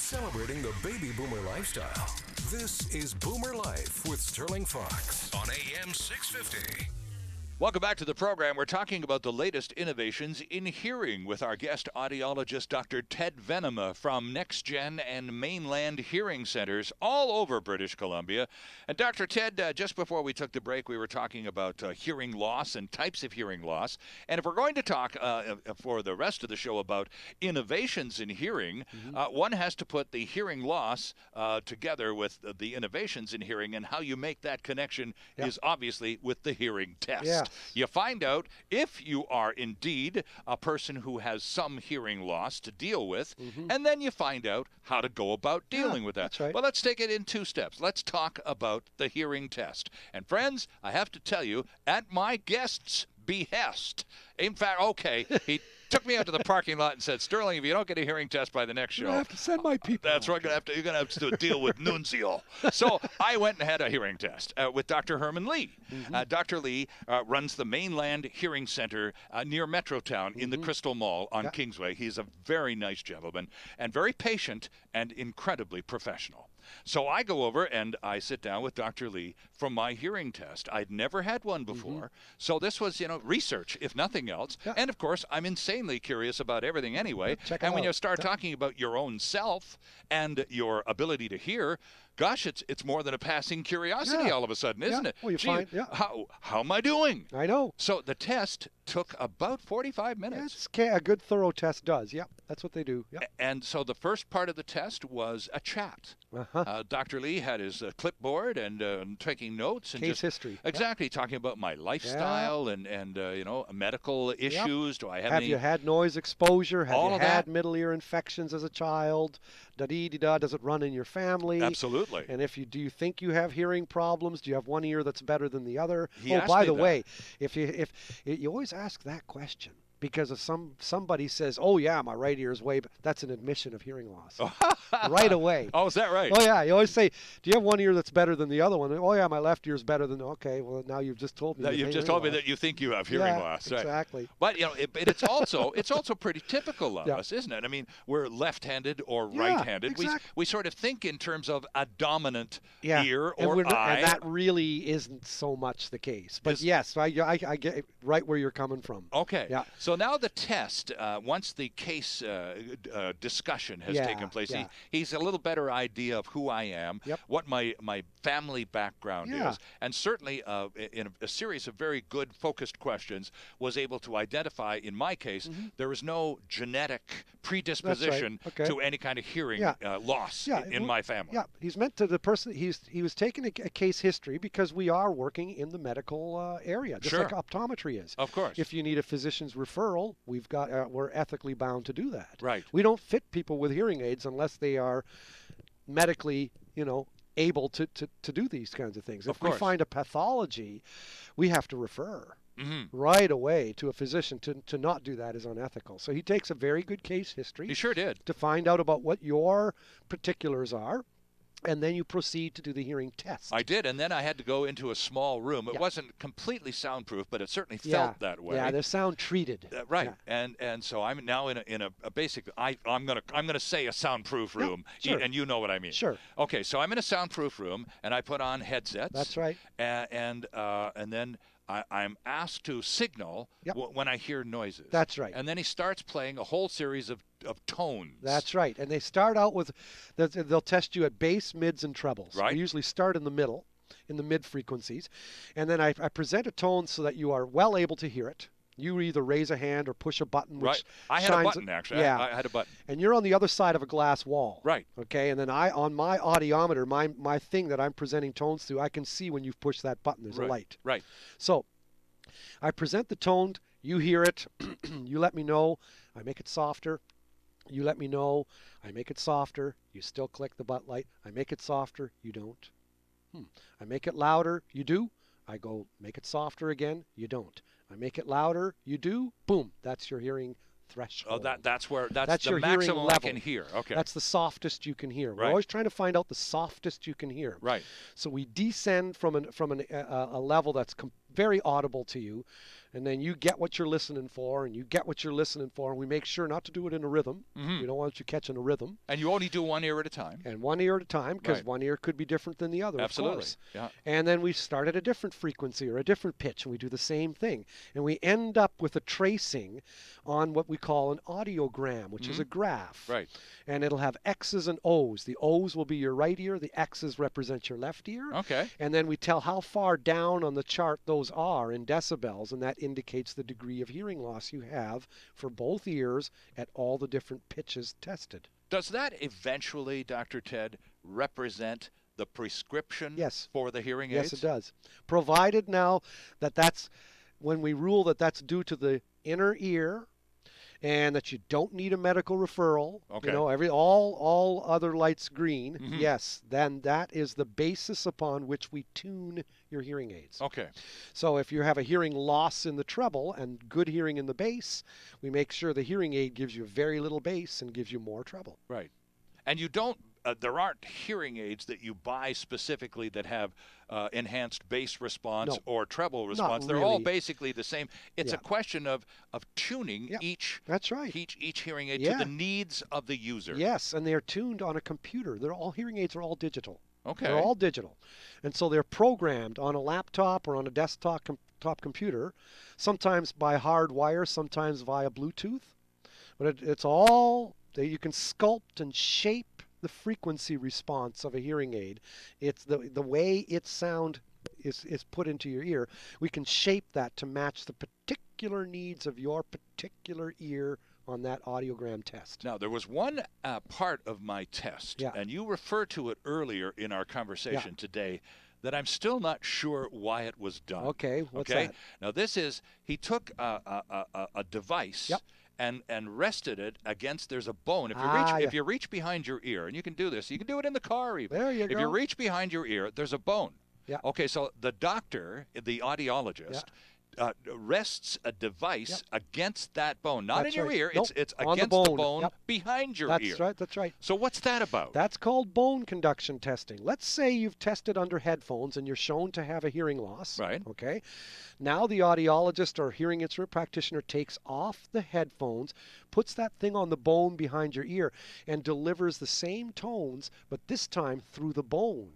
Celebrating the baby boomer lifestyle. This is Boomer Life with Sterling Fox on AM 650. Welcome back to the program. We're talking about the latest innovations in hearing with our guest audiologist, Dr. Ted Venema from NextGen and Mainland Hearing Centers all over British Columbia. And Dr. Ted, just before we took the break, we were talking about hearing loss and types of hearing loss. And if we're going to talk for the rest of the show about innovations in hearing, one has to put the hearing loss together with the innovations in hearing, and how you make that connection is obviously with the hearing test. Yeah. You find out if you are indeed a person who has some hearing loss to deal with, and then you find out how to go about dealing with that. That's right. Well, let's take it in two steps. Let's talk about the hearing test. And friends, I have to tell you, at my guest's behest, in fact, he took me out to the parking lot and said, Sterling, if you don't get a hearing test by the next show, I have to send my people. That's right. You're going to have to deal with Nunzio. So I went and had a hearing test with Dr. Herman Lee. Dr. Lee runs the Mainland Hearing Center near Metrotown in the Crystal Mall on Kingsway. He's a very nice gentleman and very patient and incredibly professional. So I go over and I sit down with Dr. Lee for my hearing test. I'd never had one before. So this was, research, if nothing else. And, of course, I'm insanely curious about everything anyway. And when you start talking about your own self and your ability to hear, gosh, it's more than a passing curiosity all of a sudden, isn't it? Well, you find, how am I doing? I know. So the test took about 45 minutes. A good thorough test does. Yep, that's what they do. Yep. And so the first part of the test was a chat. Dr. Lee had his clipboard and taking notes and case history. Exactly, talking about my lifestyle and medical issues. Do I have any? You had noise exposure? Have all you of had that? middle ear infections as a child? Does it run in your family? Absolutely. And do you think you have hearing problems? Do you have one ear that's better than the other? By the way, if you always ask that question, because if somebody says, "Oh yeah, my right ear is that's an admission of hearing loss right away. Oh, is that right? Oh yeah, you always say, "Do you have one ear that's better than the other one?" Oh yeah, my left ear is better than. Okay, well now you've just told me. You've just told me that you think you have hearing loss. Right? Exactly. But it's also pretty typical of us, isn't it? I mean, we're left-handed or right-handed. Exactly. We sort of think in terms of a dominant ear or eye. And that really isn't so much the case. But yes, I get right where you're coming from. Okay. Yeah. So now the test, once the case discussion has taken place, he's a little better idea of who I am, what my family background is, and certainly in a series of very good focused questions was able to identify, in my case, there is no genetic predisposition to any kind of hearing loss in my family. Yeah, he's meant to the person, he was taking a case history because we are working in the medical area, just like optometry is. Of course. If you need a physician's referral, we're ethically bound to do that. Right. We don't fit people with hearing aids unless they are medically, able to do these kinds of things. If we find a pathology, we have to refer right away to a physician. To not do that is unethical. So he takes a very good case history. He sure did. To find out about what your particulars are. And then you proceed to do the hearing test. I did, and then I had to go into a small room. It wasn't completely soundproof, but it certainly felt that way. Yeah, they're sound treated. Right, and so I'm now in a basic. I'm gonna say a soundproof room, and you know what I mean. Sure. Okay, so I'm in a soundproof room, and I put on headsets. That's right. And then I'm asked to signal when I hear noises. That's right. And then he starts playing a whole series of tones. That's right. And they start out with, they'll test you at bass, mids, and trebles. Right. We usually start in the middle, in the mid frequencies. And then I present a tone so that you are well able to hear it. You either raise a hand or push a button. Which I had a button, actually. Yeah. I had a button. And you're on the other side of a glass wall. Right. Okay. And then on my audiometer, my thing that I'm presenting tones to, I can see when you've pushed that button. There's a light. Right. So I present the tone. You hear it. You let me know. I make it softer. You let me know. I make it softer. You still click the butt light. I make it softer. You don't. I make it louder. You do. I go make it softer again. You don't. I make it louder. You do. Boom. That's your hearing threshold. Oh, that's the your maximum hearing level. I can hear. Okay. That's the softest you can hear. Right. We're always trying to find out the softest you can hear. Right. So we descend from a level that's very audible to you And then you get what you're listening for, and you get what you're listening for, and we make sure not to do it in a rhythm. We don't want you catching a rhythm. And you only do one ear at a time. And one ear at a time, because Right. one ear could be different than the other, Absolutely. of course. Yeah. And then we start at a different frequency or a different pitch, and we do the same thing. And we end up with a tracing on what we call an audiogram, which is a graph. Right. And it'll have X's and O's. The O's will be your right ear. The X's represent your left ear. Okay. And then we tell how far down on the chart those are in decibels, and that indicates the degree of hearing loss you have for both ears at all the different pitches tested. Does that eventually, Dr. Ted, represent the prescription Yes. for the hearing aids? Yes, it does. Provided now that that's, when we rule that that's due to the inner ear, and that you don't need a medical referral. Okay. You know, all other lights green. Mhm. Yes, then that is the basis upon which we tune your hearing aids. Okay. So if you have a hearing loss in the treble and good hearing in the bass, we make sure the hearing aid gives you very little bass and gives you more treble. Right. And you don't, there aren't hearing aids that you buy specifically that have enhanced bass response No. or treble response. They're all really. basically the same. It's a Yeah. question of tuning Yeah. each That's right. each hearing aid Yeah. to the needs of the user. Yes, and they're tuned on a computer. They're all hearing aids are all digital. Okay. They're all digital. And so they're programmed on a laptop or on a desktop top computer, sometimes by hard wire, sometimes via Bluetooth. But it's all, you can sculpt and shape the frequency response of a hearing aid. It's the way its sound is put into your ear. We can shape that to match the particular needs of your particular ear on that audiogram test. Now, there was one part of my test, Yeah. and you referred to it earlier in our conversation today, that I'm still not sure why it was done. Okay, what's okay? that? Now, this is, he took a device Yep. and rested it against, there's a bone. If you Yeah. you reach behind your ear, and you can do this, you can do it in the car even. There you If go. you reach behind your ear, there's a bone. Yeah. Okay, so the doctor, the audiologist, rests a device against that bone, not That's in your right. ear. Nope, It's on the against bone. the bone Yep. behind your ear. That's right, that's right. So what's that about? That's called bone conduction testing. Let's say you've tested under headphones and you're shown to have a hearing loss. Right. Okay. Now the audiologist or hearing instrument practitioner takes off the headphones, puts that thing on the bone behind your ear, and delivers the same tones, but this time through the bone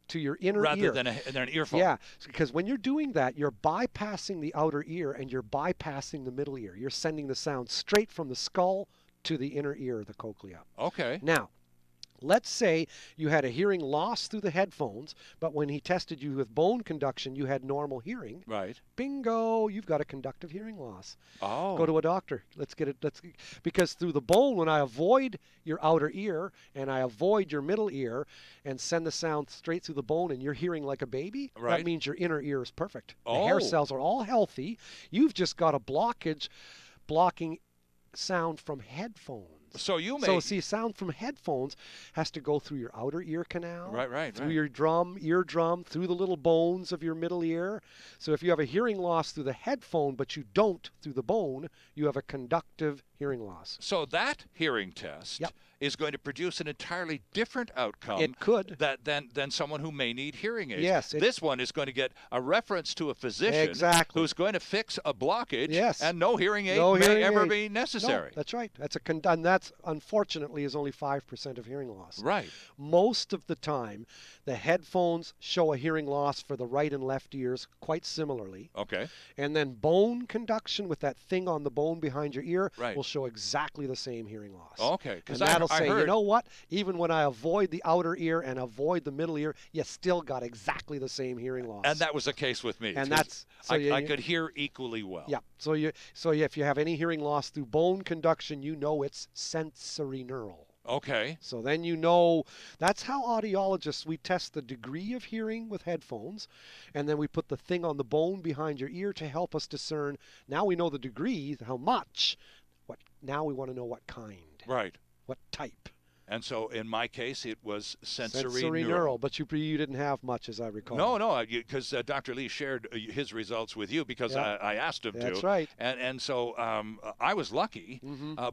to your inner Rather ear. than an earphone. Yeah, because when you're doing that, you're bypassing the outer ear and you're bypassing the middle ear. You're sending the sound straight from the skull to the inner ear, the cochlea. Okay. Now, let's say you had a hearing loss through the headphones, but when he tested you with bone conduction, you had normal hearing. Right. Bingo, you've got a conductive hearing loss. Oh. Go to a doctor. Because through the bone, when I avoid your outer ear and I avoid your middle ear and send the sound straight through the bone and you're hearing like a baby, Right. that means your inner ear is perfect. The Oh. hair cells are all healthy. You've just got a blockage blocking sound from headphones. So you may. So see, sound from headphones has to go through your outer ear canal, Right. through your eardrum, through the little bones of your middle ear. So if you have a hearing loss through the headphone, but you don't through the bone, you have a conductive hearing loss. So that hearing test Yep. is going to produce an entirely different outcome. It could. Than someone who may need hearing aids. Yes, This one is going to get a reference to a physician Exactly. who's going to fix a blockage. Yes. And no hearing aid No may hearing ever aid. be necessary. No, that's right. And that's unfortunately is only 5% of hearing loss. Right. Most of the time, the headphones show a hearing loss for the right and left ears quite similarly. Okay. And then bone conduction with that thing on the bone behind your ear Right. will show exactly the same hearing loss. Okay. And Because that'll I say, heard, you know what? Even when I avoid the outer ear and avoid the middle ear, you still got exactly the same hearing loss. and that was the case with me. And 'cause that's so I could hear equally well. Yeah. So if you have any hearing loss through bone conduction, you know it's sensory neural. Okay. So then you know, that's how audiologists, we test the degree of hearing with headphones, and then we put the thing on the bone behind your ear to help us discern. Now we know the degree, how much. Now we want to know what kind, Right. what type. And so in my case, it was sensory Sensory neural. neural, but you didn't have much, as I recall. No, because Dr. Lee shared his results with you because Yeah. I asked him to. That's right. And so I was lucky,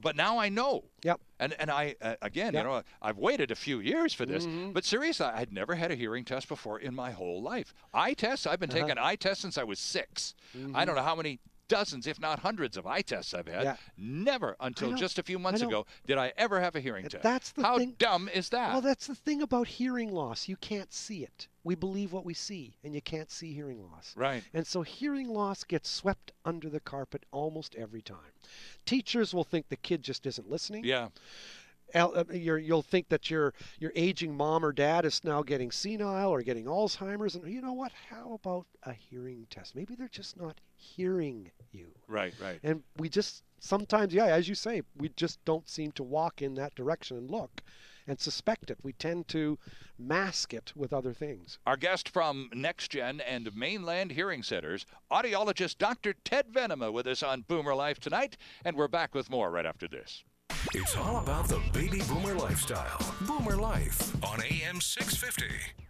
but now I know. Yep. And I again, Yep. I've waited a few years for this, but seriously, I'd never had a hearing test before in my whole life. Eye tests, I've been taking eye tests since I was 6. I don't know how many dozens, if not hundreds, of eye tests I've had. Yeah. Never until just a few months I know. ago did I ever have a hearing test. That's the How thing. dumb is that? Well, that's the thing about hearing loss. You can't see it. We believe what we see, and you can't see hearing loss. Right. And so hearing loss gets swept under the carpet almost every time. Teachers will think the kid just isn't listening. Yeah. You'll think that your aging mom or dad is now getting senile or getting Alzheimer's, and you know what? How about a hearing test? Maybe they're just not hearing you. Right, right. And we just sometimes, yeah, as you say, we just don't seem to walk in that direction and look and suspect it. We tend to mask it with other things. Our guest from NextGen and Mainland Hearing Centers, audiologist Dr. Ted Venema, with us on Boomer Life tonight, and we're back with more right after this. It's all about the baby boomer lifestyle. Boomer Life on AM 650.